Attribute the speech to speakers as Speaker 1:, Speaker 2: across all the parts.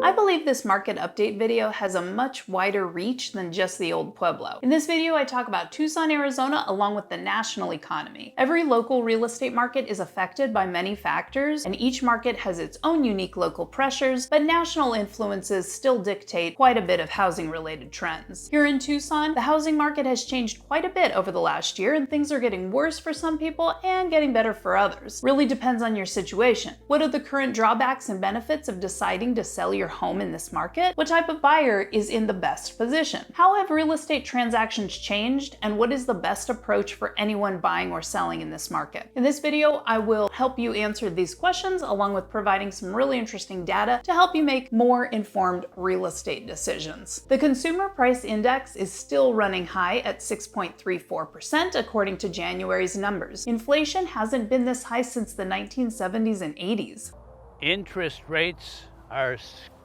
Speaker 1: I believe this market update video has a much wider reach than just the old Pueblo. In this video, I talk about Tucson, Arizona, along with the national economy. Every local real estate market is affected by many factors, and each market has its own unique local pressures, but national influences still dictate quite a bit of housing-related trends. Here in Tucson, the housing market has changed quite a bit over the last year, and things are getting worse for some people and getting better for others. Really depends on your situation. What are the current drawbacks and benefits of deciding to sell your home in this market? What type of buyer is in the best position? How have real estate transactions changed, and what is the best approach for anyone buying or selling in this market? In this video, I will help you answer these questions along with providing some really interesting data to help you make more informed real estate decisions. The Consumer Price Index is still running high at 6.34% according to January's numbers. Inflation hasn't been this high since the 1970s and 80s.
Speaker 2: Interest rates are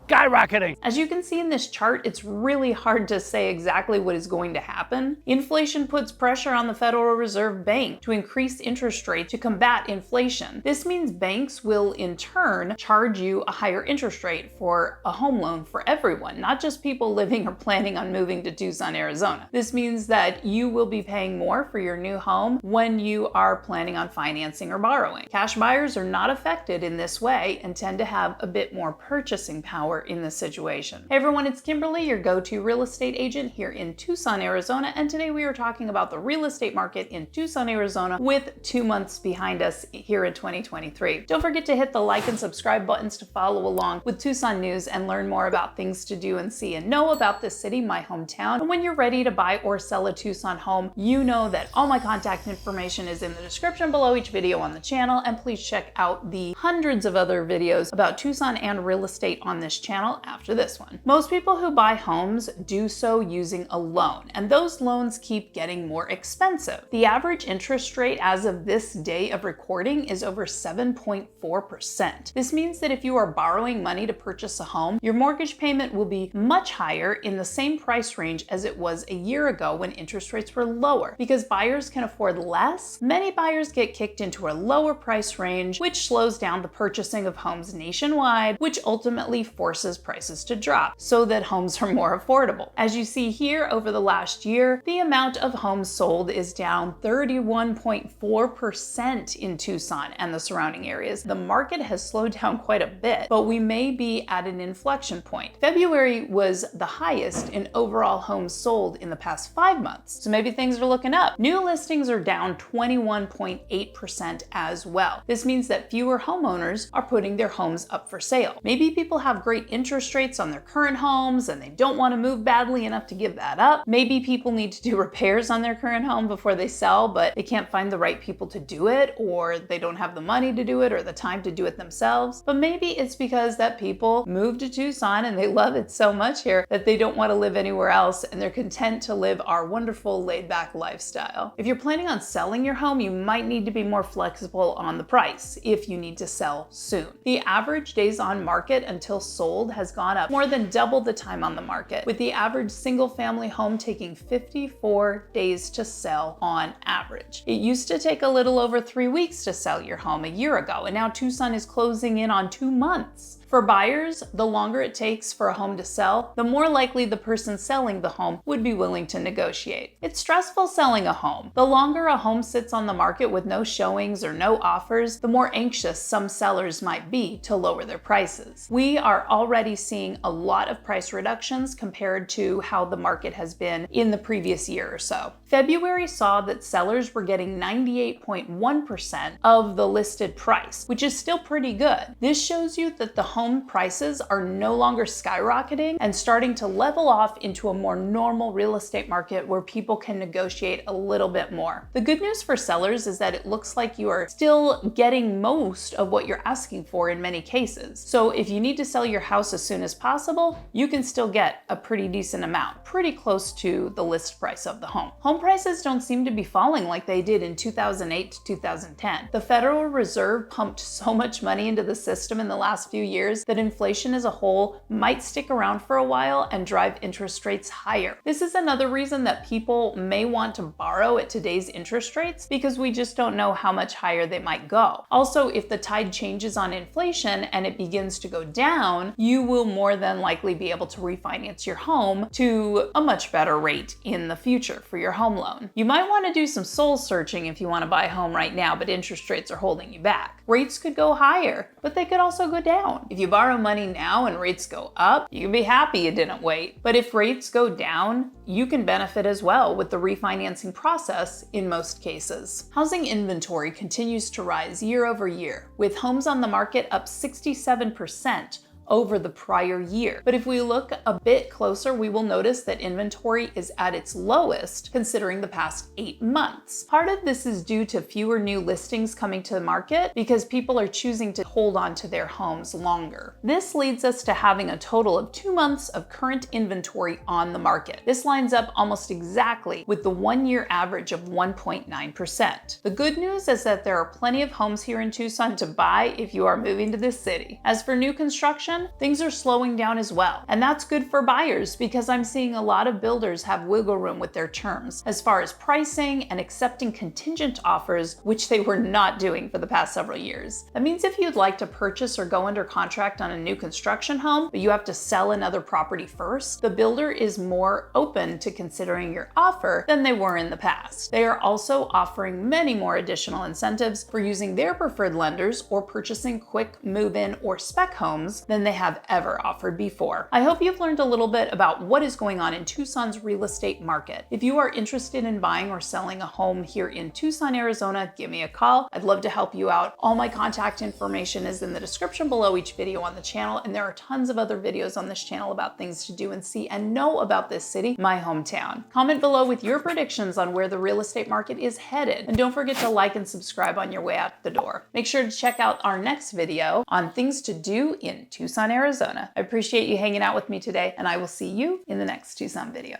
Speaker 2: skyrocketing.
Speaker 1: As you can see in this chart, it's really hard to say exactly what is going to happen. Inflation puts pressure on the Federal Reserve Bank to increase interest rates to combat inflation. This means banks will in turn charge you a higher interest rate for a home loan for everyone, not just people living or planning on moving to Tucson, Arizona. This means that you will be paying more for your new home when you are planning on financing or borrowing. Cash buyers are not affected in this way and tend to have a bit more purchasing power in this situation. Hey everyone, it's Kimberly, your go-to real estate agent here in Tucson, Arizona, and today we are talking about the real estate market in Tucson, Arizona with 2 months behind us here in 2023. Don't forget to hit the like and subscribe buttons to follow along with Tucson news and learn more about things to do and see and know about this city, my hometown. And when you're ready to buy or sell a Tucson home, you know that all my contact information is in the description below each video on the channel, and please check out the hundreds of other videos about Tucson and real estate on this channel after this one. Most people who buy homes do so using a loan, and those loans keep getting more expensive. The average interest rate as of this day of recording is over 7.4%. This means that if you are borrowing money to purchase a home, your mortgage payment will be much higher in the same price range as it was a year ago when interest rates were lower. Because buyers can afford less, many buyers get kicked into a lower price range, which slows down the purchasing of homes nationwide, which ultimately forces prices to drop so that homes are more affordable. As you see here, over the last year, the amount of homes sold is down 31.4% in Tucson and the surrounding areas. The market has slowed down quite a bit, but we may be at an inflection point. February was the highest in overall homes sold in the past 5 months, so maybe things are looking up. New listings are down 21.8% as well. This means that fewer homeowners are putting their homes up for sale. Maybe people have great interest rates on their current homes and they don't want to move badly enough to give that up. Maybe people need to do repairs on their current home before they sell, but they can't find the right people to do it, or they don't have the money to do it or the time to do it themselves. But maybe it's because that people moved to Tucson and they love it so much here that they don't want to live anywhere else and they're content to live our wonderful laid-back lifestyle. If you're planning on selling your home, you might need to be more flexible on the price if you need to sell soon. The average days on market until sold has gone up more than double the time on the market, with the average single-family home taking 54 days to sell on average. It used to take a little over 3 weeks to sell your home a year ago, and now Tucson is closing in on 2 months. For buyers, the longer it takes for a home to sell, the more likely the person selling the home would be willing to negotiate. It's stressful selling a home. The longer a home sits on the market with no showings or no offers, the more anxious some sellers might be to lower their prices. We are already seeing a lot of price reductions compared to how the market has been in the previous year or so. February saw that sellers were getting 98.1% of the listed price, which is still pretty good. This shows you that the home prices are no longer skyrocketing and starting to level off into a more normal real estate market where people can negotiate a little bit more. The good news for sellers is that it looks like you are still getting most of what you're asking for in many cases. So if you need to sell your house as soon as possible, you can still get a pretty decent amount, pretty close to the list price of the home. Home prices don't seem to be falling like they did in 2008 to 2010. The Federal Reserve pumped so much money into the system in the last few years buyers that inflation as a whole might stick around for a while and drive interest rates higher. This is another reason that people may want to borrow at today's interest rates, because we just don't know how much higher they might go. Also, if the tide changes on inflation and it begins to go down, you will more than likely be able to refinance your home to a much better rate in the future for your home loan. You might want to do some soul searching if you want to buy a home right now, but interest rates are holding you back. Rates could go higher, but they could also go down. If you borrow money now and rates go up, you can be happy you didn't wait. But if rates go down, you can benefit as well with the refinancing process in most cases. Housing inventory continues to rise year over year, with homes on the market up 67% over the prior year. But if we look a bit closer, we will notice that inventory is at its lowest considering the past 8 months. Part of this is due to fewer new listings coming to the market because people are choosing to hold on to their homes longer. This leads us to having a total of 2 months of current inventory on the market. This lines up almost exactly with the 1-year average of 1.9%. The good news is that there are plenty of homes here in Tucson to buy if you are moving to this city. As for new construction, things are slowing down as well. And that's good for buyers because I'm seeing a lot of builders have wiggle room with their terms as far as pricing and accepting contingent offers, which they were not doing for the past several years. That means if you'd like to purchase or go under contract on a new construction home, but you have to sell another property first, the builder is more open to considering your offer than they were in the past. They are also offering many more additional incentives for using their preferred lenders or purchasing quick move-in or spec homes than they have ever offered before. I hope you've learned a little bit about what is going on in Tucson's real estate market. If you are interested in buying or selling a home here in Tucson, Arizona, give me a call. I'd love to help you out. All my contact information is in the description below each video on the channel, and there are tons of other videos on this channel about things to do and see and know about this city, my hometown. Comment below with your predictions on where the real estate market is headed, and don't forget to like and subscribe on your way out the door. Make sure to check out our next video on things to do in Tucson, Arizona. I appreciate you hanging out with me today, and I will see you in the next Tucson video.